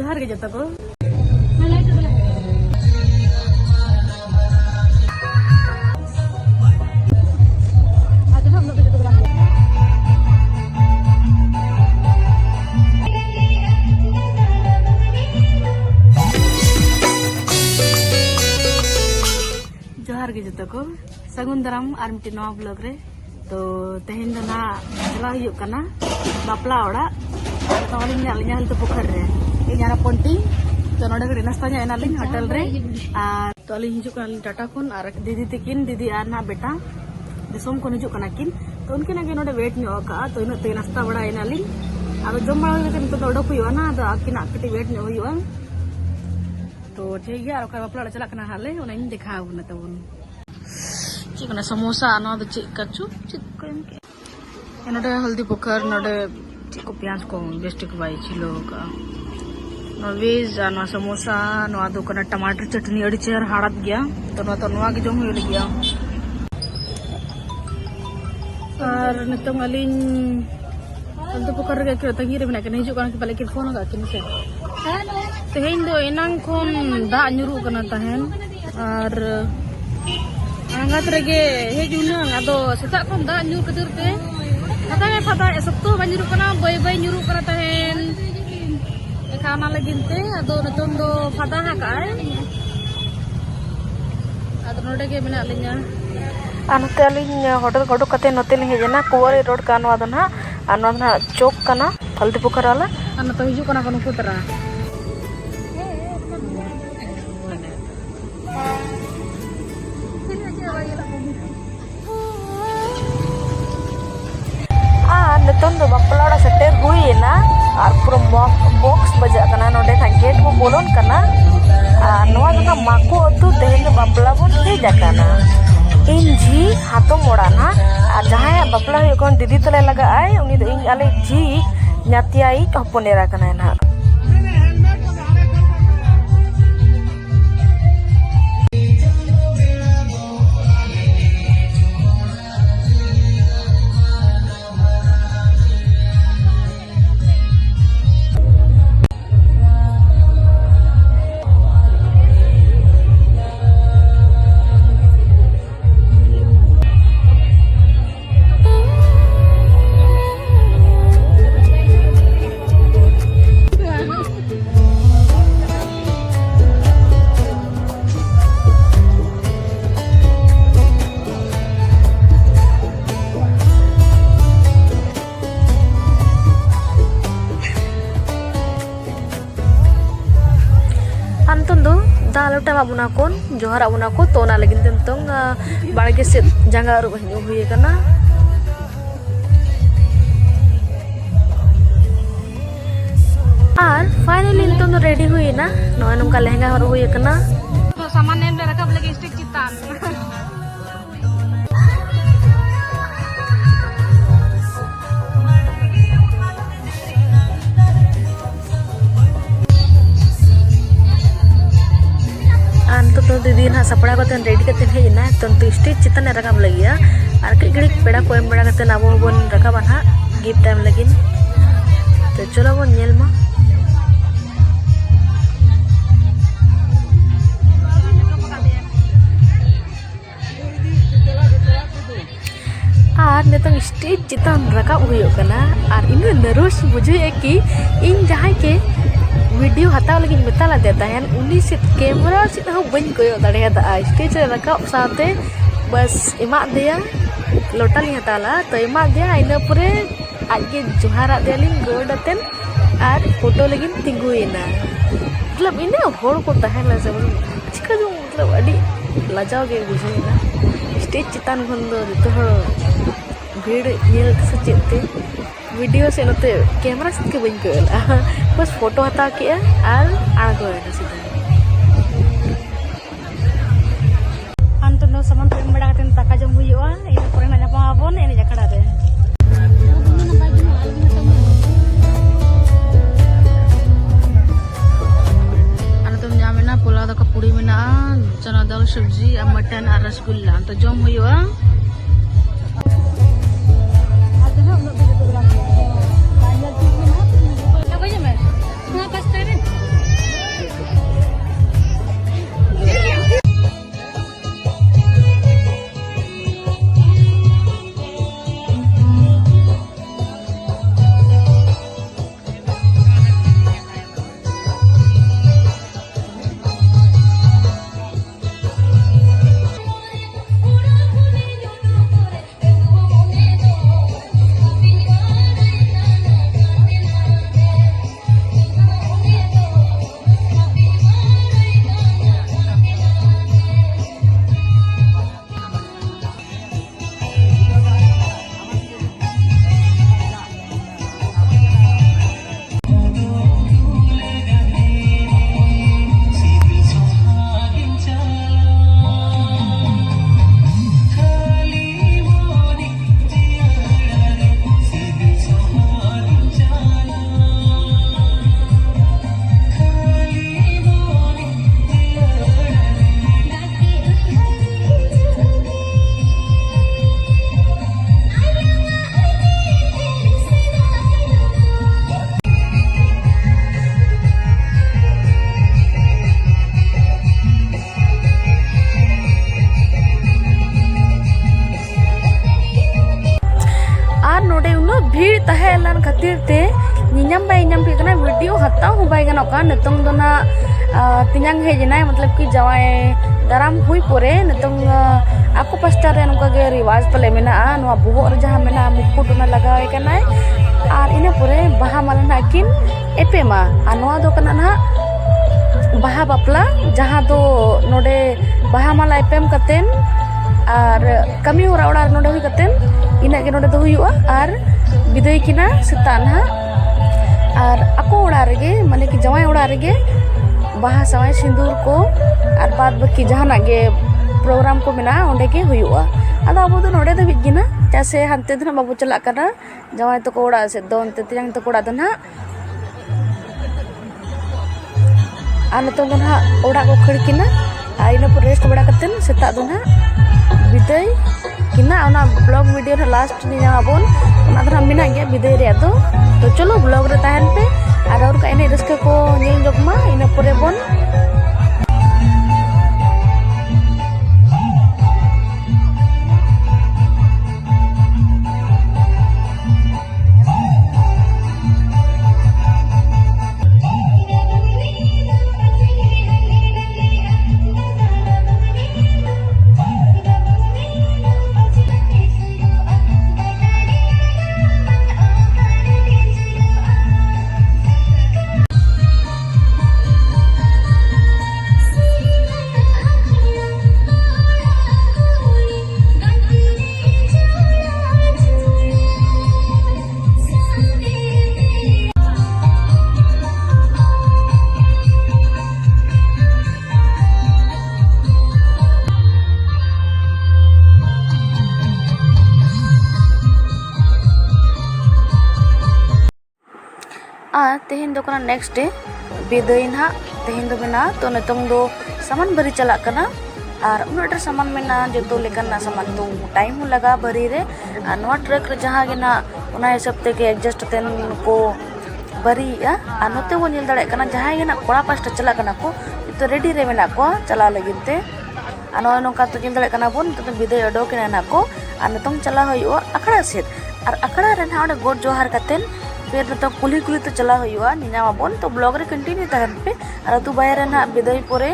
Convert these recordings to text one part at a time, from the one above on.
जोहार के जतो को जोहार के जतो को सगुन दाराम आर मिट्टी नवा ब्लॉग रे तो तेहेन दो ना चला हुयुक कना बापला ओड़ा तो अलिंग अलिंग हल तो पोखर रे इनारा पोंटी तो नोडे के नाश्ता nya एनालिंग होटल रे तो अलिंग हिजुक कना टाटा कोन आर दीदी तकिन दीदी आर ना बेटा दिसोम कोन हिजुक कना किन तो उनके नागे नोडे वेट न्यो का तो इन ते नाश्ता बड़ा एनालिंग अब जम बड़ा लेकिन तो ओडक हुयुआ ना तो आकिन कटी वेट न्यो हुयुआ तो ठीक है और बापला चला कना हाले उना इन दिखाव ना तबन चिकना समोसा ना तो चिक कछु चिक के नोडे हल्दी पोखर नोडे चिक को प्याज को बेस्टिक बाई चिलो का वेज ना समोसा ना दो कना टमाटर चटनी अड़ी चेहर हाड़त गया तो नवा के जम हुई गया और नितंग अलिन हल्दी पोखर रे के तंगी रे मेना के हिजु कना के पले के फोन गा किन से तेहेन दो एनांग खोन दा nyuru कना तहेन और angkat rege hejuna ado setak kon da nyur kedir te katanya pada sabtu banjuru kana boy nyuru kana tahen ekana lagin te ado nitong do pada hakai ado node ge mena linya anate alinya hotel kodok kate note linge jena kuwari road kan wadana anona chok kana haldi pukarala ana to hiju kana kono putra नितों दो बापला ओड़ा सेटेर हुई ना और पूरा box बजा कना नोडे था gate को बोलोन कना नवा जगह माको अतु तेहेन बापला बोन भेजा कना इन जी हाथों मोड़ा ना जहाँ बापला हुई कौन दीदी तले लगा आए उन्हीं तो इन आले जी न्यातियाई हपोनेरा कना ना दालोटा बाबुना कोन जोहार आबुना को तो ना लगिन तंग बाड़गे से जंगा रु हनु हुई कना और फाइनली तो रेडी हुई ना नोय नमका लहंगा हर हुई कना तो सामान नेम ले रखब लगे स्टिक चितान तो दीदी ना सपड़ा को रेडी करते हेजना तो स्टेज चितान रकाब लगे और कई घड़ी पेड़ा को एम बड़ा करते अब बन रकाबा ना गिफ्ट टाइम लगे तो चलो बन नेल मा और नितंग स्टेज चितान रकाब हुई कना और इन नर्वस बुझे कि इन जहाँ के वीडियो हताव लगी मेताला देता है उन्हीं से कैमरा से ना बन कोयो दाड़ेदा स्टेज रे रकाब साथे बस एमा दिया लोटा ली हताला तो एमा दिया इना पुरे आगे जोहारा देलिन गोडतेन और फोटो लगी तिंगुइना मतलब इने होड़ को तहेला से चिका जो मतलब अडी लजाव गे बुझेना स्टेज चितान खन दो जतो हड़ भीड़ नेल से चेते वीडियो से नते कैमरा से के बन कोला बस फोटो हता के और आगो है सीधा अंत नो सामान पे बड़ा कते ताका जम हुईवा इन पर ना जापा आबोन एने जखड़ा दे अन तुम जामेना पुलाव दा कपूड़ी मेना चना दाल सब्जी और मटन और रसगुल्ला तो जम हुईवा Apa aja, Mas? Kenapa sekarang? बताओ हो बाय गनोक का नितों दो ना तिंजांग हेजना मतलब कि जवाई दाराम हुई पोरे नितों aku pastar ren uka ge riwaj pale mena nuwa bohok re jaha mena mukut na lagawe kana ar ina pore baha mala nakin epema anwa do kana na baha bapla jaha do node baha mala epem katen ar kami ora ora node hui katen ina ge node do huyua ar bidoy kina setan ha ar aku ora rege mane ki jawai ora rege baha sawai sindur ko ar baad baki jahanak ge program ko mena onde ke huyua ada abu do node da bigina jase hante dina babu chalak kana jawai to ko ora se don te tiang to ko ora dana an to dona ora ko khirkina aina pur rest bada katen seta dona biday kina ona blog video na last ni abon ona dana mina ge biday re ado to cholo blog re tahan pe ar ka ene raska ko nyel jogma ina pore bon तेहन दो कना next day बिदाय ना तेहन दो मेना तो नितों दो सामान बरी चलाक कना और उन्नटर सामान मेना जो लेकना सामान तो टाइम हो लगा बरी रे और नवा ट्रक रे जहां गे ना उना हिसाब ते के एडजस्ट तेन को बरी आ और नोते वो निल दड़े कना जहां गे ना कोड़ा पास्टा चला कना को तो रेडी रे मेना को चला लगिनते और नो नोका तो निल दड़े कना बोन तो बिदाय ओडो केना ना को और नितों चला होयो अखड़ा सेट और अखड़ा रे ना ओडे गोड जोहार कतेन फिर तो कुली कुली तो चला हुआ निना माबोन तो ब्लॉग रे कंटिन्यू तहन पे और तू बाहर ना बिदाय पोरे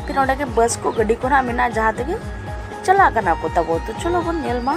फिर ओडे के बस को गड्डी को ना मिना जहां तक चला कना को तबो तो चलो बोन नेल मा